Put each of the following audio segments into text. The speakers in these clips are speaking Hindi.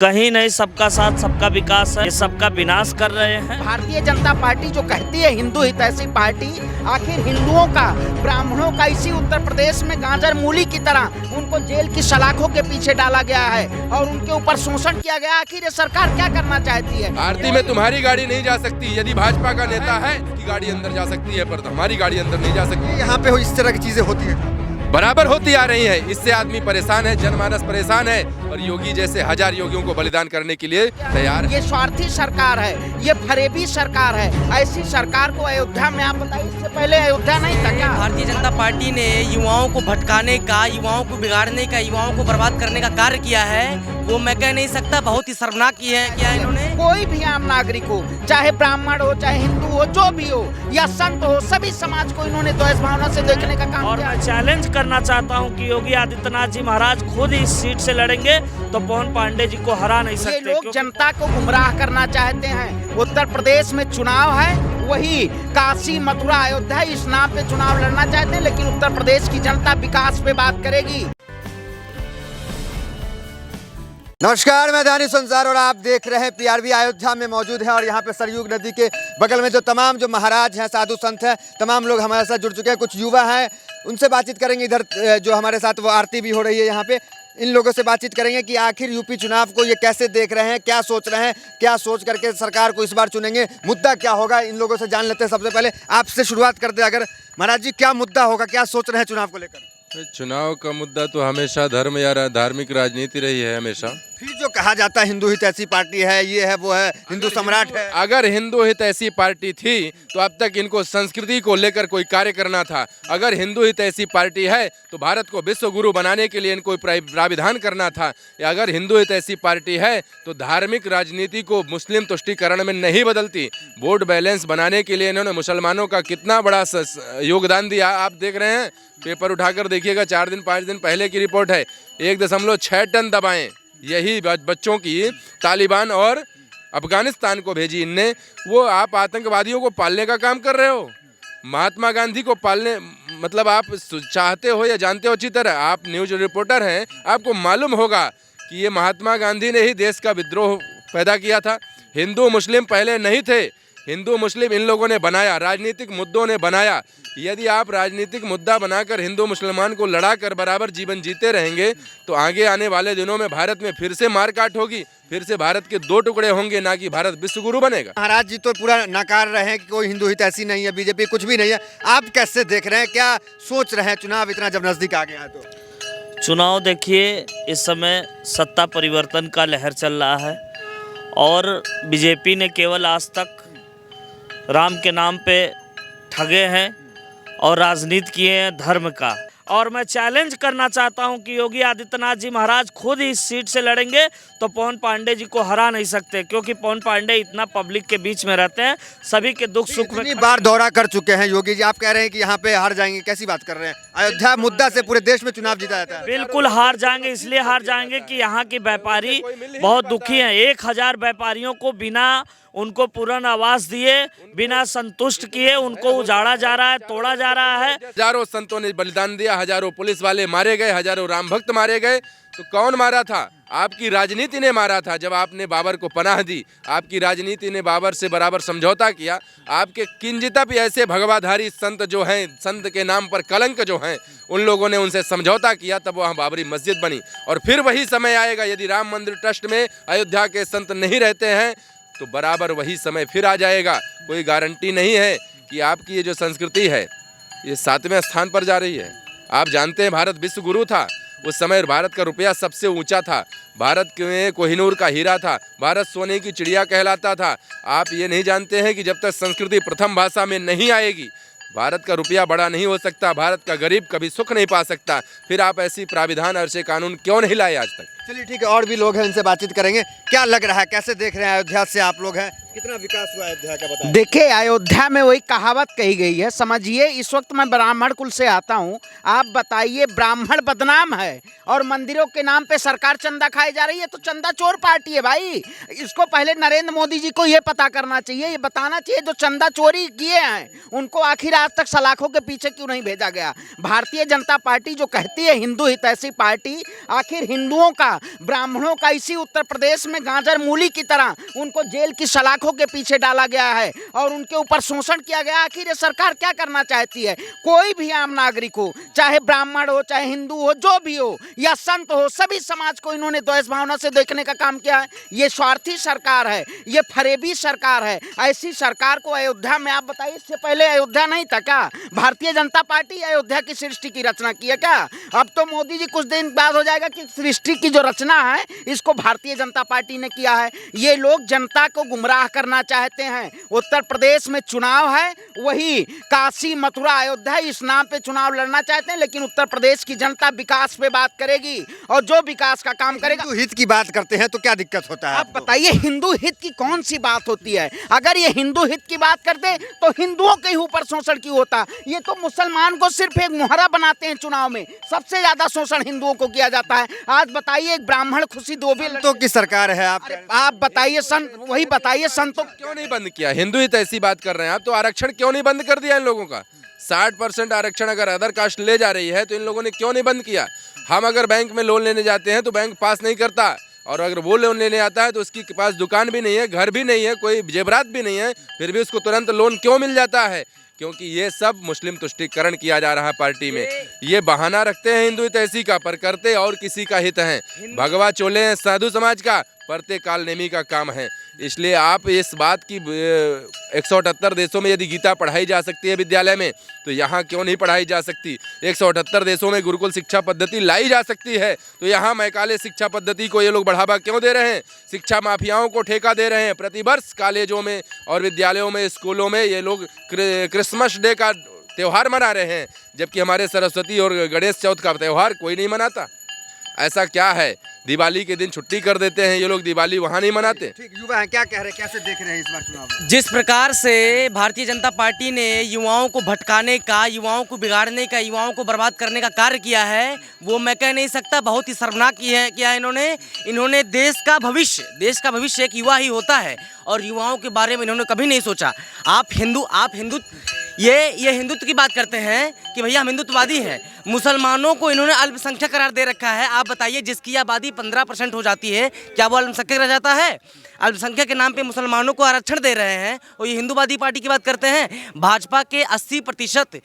कहीं नहीं, सबका साथ सबका विकास है, ये सबका विनाश कर रहे हैं। भारतीय जनता पार्टी जो कहती है हिंदू हितैषी पार्टी, आखिर हिंदुओं का, ब्राह्मणों का इसी उत्तर प्रदेश में गाजर मूली की तरह उनको जेल की सलाखों के पीछे डाला गया है और उनके ऊपर शोषण किया गया। आखिर ये सरकार क्या करना चाहती है? आरती में तुम्हारी गाड़ी नहीं जा सकती, यदि भाजपा का नेता है उसकी गाड़ी अंदर जा सकती है, पर हमारी गाड़ी अंदर नहीं जा सकती। यहाँ पे इस तरह की चीजें होती है, बराबर होती आ रही है। इससे आदमी परेशान है, जनमानस परेशान है और योगी जैसे हजार योगियों को बलिदान करने के लिए तैयार है। ये स्वार्थी सरकार है, ये फरेबी सरकार है। ऐसी सरकार को अयोध्या में, आप बताइए, इससे पहले अयोध्या नहीं था क्या? भारतीय जनता पार्टी ने युवाओं को भटकाने का, युवाओं को बिगाड़ने का, युवाओं को बर्बाद करने का कार्य किया है, वो मैं कह नहीं सकता। बहुत ही शर्मनाक किया है इन्होंने। कोई भी आम नागरिक हो, चाहे ब्राह्मण हो, चाहे हिंदू हो, जो भी हो या संत हो, सभी समाज को इन्होंने द्वेष भावना से देखने का काम और किया। मैं चैलेंज करना चाहता हूं कि योगी आदित्यनाथ जी महाराज खुद इस सीट से लड़ेंगे तो पवन पांडे जी को हरा नहीं सकते। ये लोग जनता को गुमराह करना चाहते हैं। उत्तर प्रदेश में चुनाव है, वही काशी मथुरा अयोध्या इस नाम पे चुनाव लड़ना चाहते हैं, लेकिन उत्तर प्रदेश की जनता विकास पे बात करेगी। नमस्कार, मैं दानिश संसार और आप देख रहे हैं पीआरबी। अयोध्या में मौजूद है और यहाँ पे सरयूग नदी के बगल में जो तमाम जो महाराज हैं, साधु संत हैं, तमाम लोग हमारे साथ जुड़ चुके हैं। कुछ युवा हैं, उनसे बातचीत करेंगे। इधर जो हमारे साथ वो आरती भी हो रही है यहाँ पे, इन लोगों से बातचीत करेंगे कि आखिर यूपी चुनाव को ये कैसे देख रहे हैं, क्या सोच रहे हैं, क्या सोच करके सरकार को इस बार चुनेंगे, मुद्दा क्या होगा, इन लोगों से जान लेते हैं। सबसे पहले आपसे शुरुआत करते हैं। अगर महाराज जी, क्या मुद्दा होगा, क्या सोच रहे हैं चुनाव को लेकर? चुनाव का मुद्दा तो हमेशा धर्म या धार्मिक राजनीति रही है हमेशा। फिर जो कहा जाता है हिंदू हितैषी पार्टी है, ये है, वो है, हिंदू सम्राट है। अगर हिंदू हित ऐसी पार्टी थी तो अब तक इनको संस्कृति को लेकर कोई कार्य करना था। अगर हिंदू हित ऐसी पार्टी है तो भारत को विश्व गुरु बनाने के लिए इनको प्राविधान करना था। या अगर हिंदू हित ऐसी पार्टी है तो धार्मिक राजनीति को मुस्लिम तुष्टीकरण में नहीं बदलती। वोट बैलेंस बनाने के लिए इन्होंने मुसलमानों का कितना बड़ा योगदान दिया, आप देख रहे हैं। पेपर उठाकर देखिएगा, 4 दिन 5 दिन पहले की रिपोर्ट है। 1.6 टन दवाएं यही बच्चों की तालिबान और अफगानिस्तान को भेजी इनने। वो आप आतंकवादियों को पालने का काम कर रहे हो। महात्मा गांधी को पालने, मतलब आप चाहते हो या जानते हो अच्छी तरह, आप न्यूज रिपोर्टर हैं, आपको मालूम होगा कि ये महात्मा गांधी ने ही देश का विद्रोह पैदा किया था। हिंदू मुस्लिम पहले नहीं थे, हिंदू मुस्लिम इन लोगों ने बनाया, राजनीतिक मुद्दों ने बनाया। यदि आप राजनीतिक मुद्दा बनाकर हिंदू मुसलमान को लड़ाकर बराबर जीवन जीते रहेंगे तो आगे आने वाले दिनों में भारत में फिर से मारकाट होगी, फिर से भारत के 2 टुकड़े होंगे, ना कि भारत विश्व गुरु बनेगा। महाराज जी तो पूरा नकार रहे हैं कि कोई हिंदू हित ऐसी नहीं है, बीजेपी कुछ भी नहीं है। आप कैसे देख रहे हैं, क्या सोच रहे हैं चुनाव इतना जब नजदीक आ गया है तो? चुनाव देखिए, इस समय सत्ता परिवर्तन का लहर चल रहा है और बीजेपी ने केवल आज तक राम के नाम पे ठगे हैं और राजनीति किए हैं धर्म का। और मैं चैलेंज करना चाहता हूं कि योगी आदित्यनाथ जी महाराज खुद इस सीट से लड़ेंगे तो पवन पांडे जी को हरा नहीं सकते, क्योंकि पवन पांडे इतना पब्लिक के बीच में रहते हैं, सभी के दुख सुख में। इतनी बार दौरा कर चुके हैं योगी जी, आप कह रहे हैं कि यहाँ पे हार जाएंगे, कैसी बात कर रहे हैं? अयोध्या मुद्दा से पूरे देश में चुनाव जीता जाता है। बिल्कुल हार जाएंगे, इसलिए हार जाएंगे कि यहाँ के व्यापारी बहुत दुखी हैं। 1000 व्यापारियों को बिना उनको पूर्ण आवास दिए, बिना संतुष्ट किए उनको उजाड़ा जा रहा है, तोड़ा जा रहा है। हजारों संतों ने बलिदान दिया, हजारों पुलिस वाले मारे गए, हजारों राम भक्त मारे गए। तो कौन मारा था? आपकी राजनीति ने मारा था। जब आपने बाबर को पनाह दी, आपकी राजनीति ने बाबर से बराबर समझौता किया। आपके किंजितप ऐसे भगवाधारी संत जो हैं, संत के नाम पर कलंक जो हैं, उन लोगों ने उनसे समझौता किया, तब वहाँ बाबरी मस्जिद बनी। और फिर वही समय आएगा, यदि राम मंदिर ट्रस्ट में अयोध्या के संत नहीं रहते हैं तो बराबर वही समय फिर आ जाएगा। कोई गारंटी नहीं है कि आपकी ये जो संस्कृति है ये 7वें स्थान पर जा रही है। आप जानते हैं भारत विश्व गुरु था, उस समय भारत का रुपया सबसे ऊंचा था, भारत में कोहिनूर का हीरा था, भारत सोने की चिड़िया कहलाता था। आप ये नहीं जानते हैं कि जब तक संस्कृति प्रथम भाषा में नहीं आएगी भारत का रुपया बड़ा नहीं हो सकता, भारत का गरीब कभी सुख नहीं पा सकता। फिर आप ऐसी प्राविधान और ऐसे कानून क्यों नहीं लाए आज तक? चलिए ठीक है, और भी लोग हैं, इनसे बातचीत करेंगे। क्या लग रहा है, कैसे देख रहे हैं अयोध्या से आप लोग हैं, कितना विकास हुआ अयोध्या का बताएं? देखिए, अयोध्या में वही कहावत कही गई है, समझिए। इस वक्त मैं ब्राह्मण कुल से आता हूँ, आप बताइए, ब्राह्मण बदनाम है और मंदिरों के नाम पे सरकार चंदा खाई जा रही है, तो चंदा चोर पार्टी है भाई। इसको पहले नरेंद्र मोदी जी को ये पता करना चाहिए, ये बताना चाहिए जो चंदा चोरी किए हैं उनको आखिर आज तक सलाखों के पीछे क्यों नहीं भेजा गया। भारतीय जनता पार्टी जो कहती है हिंदू हितैषी पार्टी, आखिर हिंदुओं का, ब्राह्मणों का इसी उत्तर प्रदेश में गाजर मूली की तरह उनको जेल की सलाखों के पीछे डाला गया है और उनके ऊपर शोषण किया गया। आखिर ये सरकार क्या करना चाहती है? कोई भी आम नागरिक हो, चाहे ब्राह्मण हो, चाहे हिंदू हो, जो भी हो या संत हो, सभी समाज को इन्होंने द्वेष भावना से देखने का काम किया है। ये स्वार्थी सरकार है, ये फरेबी सरकार है। ऐसी सरकार को अयोध्या में, आप बताइए, इससे पहले अयोध्या नहीं था क्या? भारतीय जनता पार्टी अयोध्या की सृष्टि की रचना की है क्या? अब तो मोदी जी कुछ दिन बाद हो जाएगा कि सृष्टि की जो रचना है इसको भारतीय जनता पार्टी ने किया है। ये लोग जनता को गुमराह करना चाहते हैं। उत्तर प्रदेश में चुनाव है, वही काशी मथुरा अयोध्या इस नाम पे चुनाव लड़ना चाहते हैं, लेकिन उत्तर प्रदेश की जनता विकास पे बात करेगी और जो विकास का काम करेगा। हिंदू हित की बात करते हैं तो क्या दिक्कत होता है आप आपको? बताइए, हिंदू हित की कौन सी बात होती है? अगर ये हिंदू हित की बात करते तो हिंदुओं के ही ऊपर शोषण क्यों होता? ये तो मुसलमान को सिर्फ एक मुहरा बनाते हैं चुनाव में। सबसे ज्यादा शोषण हिंदुओं को किया जाता है। आज बताइए, एक ब्राह्मण खुशी दोबे तो की सरकार है आप बताइए, वही बताइए, संतों क्यों नहीं बंद किया? हिंदू ही तो ऐसी बात कर रहे हैं आप, तो आरक्षण क्यों नहीं बंद कर दिया इन लोगों का? 60% आरक्षण अगर अदर कास्ट ले जा रही है तो इन लोगों ने क्यों नहीं बंद किया? हम अगर बैंक में लोन लेने जाते हैं तो बैंक पास नहीं करता, और अगर वो लोन लेने आता है तो उसके पास दुकान भी नहीं है, घर भी नहीं है, कोई जेवरात भी नहीं है, फिर भी उसको तुरंत लोन क्यों मिल जाता है? क्योंकि ये सब मुस्लिम तुष्टीकरण किया जा रहा है पार्टी में। ये बहाना रखते हैं हिंदू हित ऐसी का, पर करते और किसी का हित है। भगवा चोले हैं साधु समाज का, परते काल नेमी का काम है। इसलिए आप इस बात की 178 देशों में यदि गीता पढ़ाई जा सकती है विद्यालय में, तो यहाँ क्यों नहीं पढ़ाई जा सकती? 178 देशों में गुरुकुल शिक्षा पद्धति लाई जा सकती है, तो यहाँ मैकाले शिक्षा पद्धति को ये लोग बढ़ावा क्यों दे रहे हैं? शिक्षा माफियाओं को ठेका दे रहे हैं। प्रतिवर्ष कॉलेजों में और विद्यालयों में, स्कूलों में ये लोग क्रिसमस डे का त्यौहार मना रहे हैं, जबकि हमारे सरस्वती और गणेश चौथ का त्यौहार कोई नहीं मनाता। ऐसा क्या है? दिवाली के दिन छुट्टी कर देते हैं ये लोग, दिवाली वहाँ नहीं मनाते। ठीक, युवा हैं, क्या कह रहे हैं, कैसे देख रहे हैं इस बार चुनाव? जिस प्रकार से भारतीय जनता पार्टी ने युवाओं को भटकाने का, युवाओं को बिगाड़ने का, युवाओं को बर्बाद करने का कार्य किया है, वो मैं कह नहीं सकता। बहुत ही शर्मनाक किया इन्होंने देश का भविष्य एक युवा ही होता है, और युवाओं के बारे में इन्होंने कभी नहीं सोचा। आप हिंदू ये हिंदुत्व की बात करते हैं कि भैया हम हिंदुत्ववादी हैं। मुसलमानों को इन्होंने अल्पसंख्यक करार दे रखा है। आप बताइए, जिसकी आबादी 15% हो जाती है, क्या वो अल्पसंख्यक रह जाता है? अल्पसंख्यक के नाम पे मुसलमानों को आरक्षण दे रहे हैं और ये हिंदूवादी पार्टी की बात करते हैं। भाजपा के 80%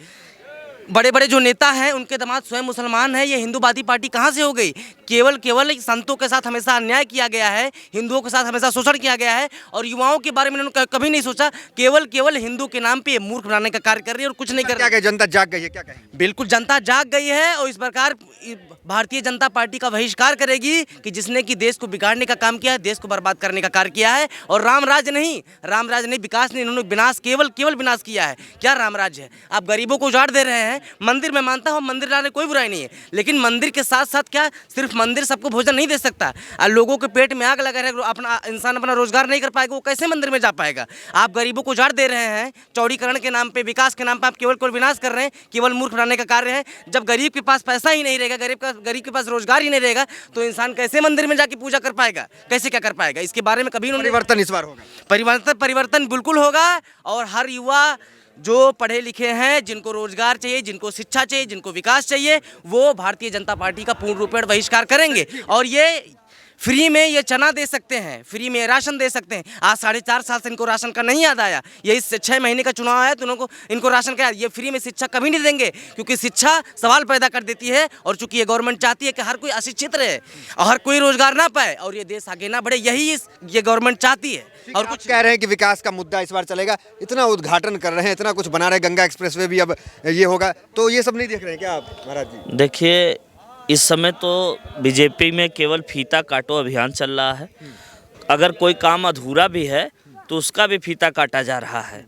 बड़े बड़े जो नेता हैं उनके दामाद स्वयं मुसलमान हैं। ये हिंदूवादी पार्टी कहाँ से हो गई? केवल संतों के साथ हमेशा अन्याय किया गया है, हिंदुओं के साथ हमेशा शोषण किया गया है, और युवाओं के बारे में इन्होंने कभी नहीं सोचा। केवल हिंदू के नाम पे मूर्ख बनाने का कार्य कर रही है और कुछ नहीं कर रही है। जनता जाग गई है, क्या कहेंगे? बिल्कुल जनता जाग गई है, और इस प्रकार भारतीय जनता पार्टी का बहिष्कार करेगी कि जिसने कि देश को बिगाड़ने का काम किया है, देश को बर्बाद करने का कार्य किया है। और राम राज नहीं, विकास नहीं, इन्होंने विनाश, केवल विनाश किया है। क्या राम राज्य है? आप गरीबों को उजाड़ दे रहे हैं। मंदिर में मानता हूँ, मंदिर लाने कोई बुराई नहीं है, लेकिन मंदिर के साथ साथ क्या सिर्फ मंदिर सबको भोजन नहीं दे सकता? लोगों के पेट में आग लगा रहे, इंसान अपना रोजगार नहीं कर पाएगा, वो कैसे मंदिर में जा पाएगा? आप गरीबों को उजाड़ दे रहे हैं, चौड़ीकरण के नाम पे, विकास के नाम पे आप केवल विनाश कर रहे हैं, केवल मूर्ख बनाने का कार्य है। जब गरीब के पास पैसा ही नहीं रहेगा, गरीब के पास रोजगार ही नहीं रहेगा, तो इंसान कैसे मंदिर में जाके पूजा कर पाएगा? कैसे क्या कर पाएगा? इसके बारे में कभी परिवर्तन इस बार होगा। परिवर्तन बिल्कुल होगा, और हर युवा जो पढ़े लिखे हैं, जिनको रोजगार चाहिए, जिनको शिक्षा चाहिए, जिनको विकास चाहिए, वो भारतीय जनता पार्टी का पूर्ण रूपेण बहिष्कार करेंगे। और ये फ्री में ये चना दे सकते हैं, फ्री में राशन दे सकते हैं। आज 4.5 साल से इनको राशन का नहीं याद आया। ये इस 6 महीने का चुनाव आया तो इनको राशन का याद। ये फ्री में शिक्षा कभी नहीं देंगे, क्योंकि शिक्षा सवाल पैदा कर देती है, और चूंकि ये गवर्नमेंट चाहती है कि हर कोई अशिक्षित रहे और हर कोई रोजगार ना पाए और ये देश आगे ना बढ़े, यही ये गवर्नमेंट चाहती है। और कुछ कह रहे हैं कि विकास का मुद्दा इस बार चलेगा, इतना उद्घाटन कर रहे हैं, इतना कुछ बना रहे हैं, गंगा एक्सप्रेसवे भी अब ये होगा, तो ये सब नहीं देख रहे हैं क्या आप महाराज जी? देखिए, इस समय तो बीजेपी में केवल फीता काटो अभियान चल रहा है। अगर कोई काम अधूरा भी है तो उसका भी फीता काटा जा रहा है,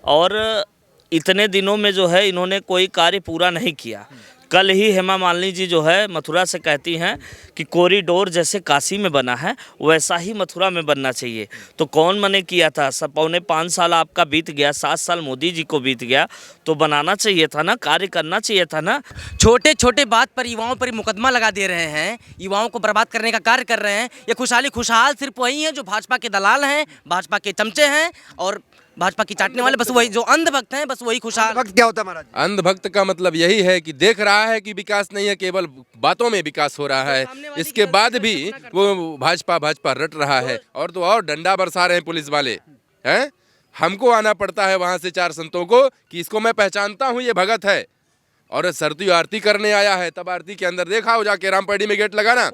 और इतने दिनों में जो है इन्होंने कोई कार्य पूरा नहीं किया। कल ही हेमा मालिनी जी जो है मथुरा से कहती हैं कि कॉरिडोर जैसे काशी में बना है वैसा ही मथुरा में बनना चाहिए। तो कौन मने किया था? 4.25 साल आपका बीत गया, 7 साल मोदी जी को बीत गया, तो बनाना चाहिए था ना, कार्य करना चाहिए था ना। छोटे छोटे बात पर युवाओं पर मुकदमा लगा दे रहे हैं, युवाओं को बर्बाद करने का कार्य कर रहे हैं। ये खुशहाल सिर्फ वही हैं जो भाजपा के दलाल हैं, भाजपा के चमचे हैं और भाजपा की चाटने वाले, बस वही जो अंधभक्त हैं, बस वही खुशहाल। वक्त क्या होता है महाराज? अंधभक्त का मतलब यही है कि देख रहा है कि विकास नहीं है, केवल बातों में विकास हो रहा है, इसके बाद भी वो भाजपा रट रहा है। और तो और डंडा बरसा रहे हैं पुलिस वाले हैं। हमको आना पड़ता है वहां से 4 संतों को कि इसको मैं पहचानता हूं, ये भगत है और सरती आरती करने आया है। तब आरती के अंदर देखा हो जाके रामपेड़ी में गेट लगाना,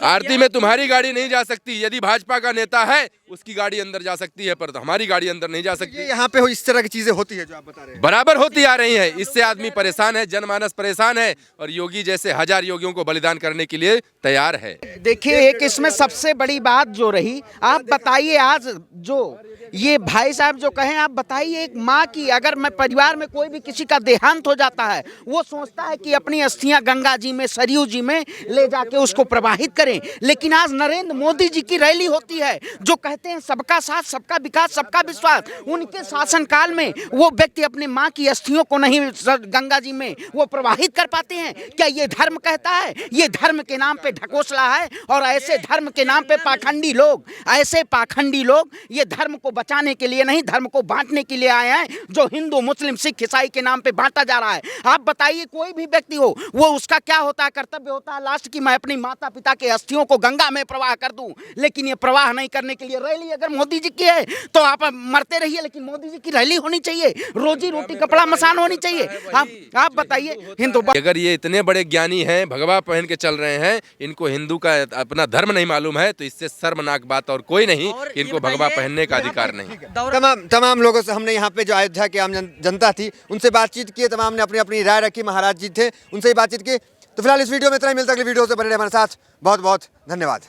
आरती में तुम्हारी गाड़ी नहीं जा सकती। यदि भाजपा का नेता है उसकी गाड़ी अंदर जा सकती है, पर तो हमारी गाड़ी अंदर नहीं जा सकती। यहाँ पे इस तरह की चीजें होती है जो आप बता रहे हैं, बराबर होती आ रही है। इससे आदमी परेशान है, जनमानस परेशान है और योगी जैसे 1000 योगियों को बलिदान करने के लिए तैयार है। देखिए, एक इसमें सबसे बड़ी बात जो रही, आप बताइए आज जो ये भाई साहब जो कहें, आप बताइए एक माँ की अगर मैं परिवार में कोई भी किसी का देहांत हो जाता है, वो सोचता है कि अपनी अस्थियां गंगा जी में, सरयू जी में ले जाके उसको प्रवाहित करें। लेकिन आज नरेंद्र मोदी जी की रैली होती है जो कहते हैं सबका साथ, सबका विकास, सबका विश्वास। उनके शासनकाल में वो व्यक्ति अपने माँ की अस्थियों को नहीं गंगा जी में वो प्रवाहित कर पाते हैं। क्या ये धर्म कहता है? ये धर्म के नाम पे ढकोसला है। और ऐसे धर्म के नाम पे पाखंडी लोग, ऐसे पाखंडी लोग ये धर्म को बचाने के लिए नहीं, धर्म को बांटने के लिए आए हैं, जो हिंदू, मुस्लिम, सिख, ईसाई के नाम पे बांटा जा रहा है। आप बताइए, कोई भी व्यक्ति हो, वो उसका क्या होता है? कर्तव्य होता है लास्ट की मैं अपनी माता पिता के अस्थियों को गंगा में प्रवाह कर दूं। लेकिन ये प्रवाह नहीं करने के लिए रैली अगर मोदी जी की है तो आप मरते रहिए, लेकिन मोदी जी की रैली होनी चाहिए, रोजी रोटी कपड़ा मसान होनी चाहिए। आप बताइए हिंदू। अगर ये इतने बड़े ज्ञानी हैं, भगवा पहन के चल रहे हैं, इनको हिंदू का अपना धर्म नहीं मालूम है, तो इससे शर्मनाक बात और कोई नहीं कि इनको भगवा पहनने का अधिकार नहीं। तमाम लोगों से हमने यहाँ पे जो अयोध्या की आम जनता थी उनसे बातचीत की, तमाम ने अपनी अपनी राय रखी। महाराज जी थे, उनसे ही बातचीत की। तो फिलहाल इस वीडियो में इतना ही, मिलता है अगली वीडियो से। बने रहे हमारे साथ। बहुत बहुत धन्यवाद।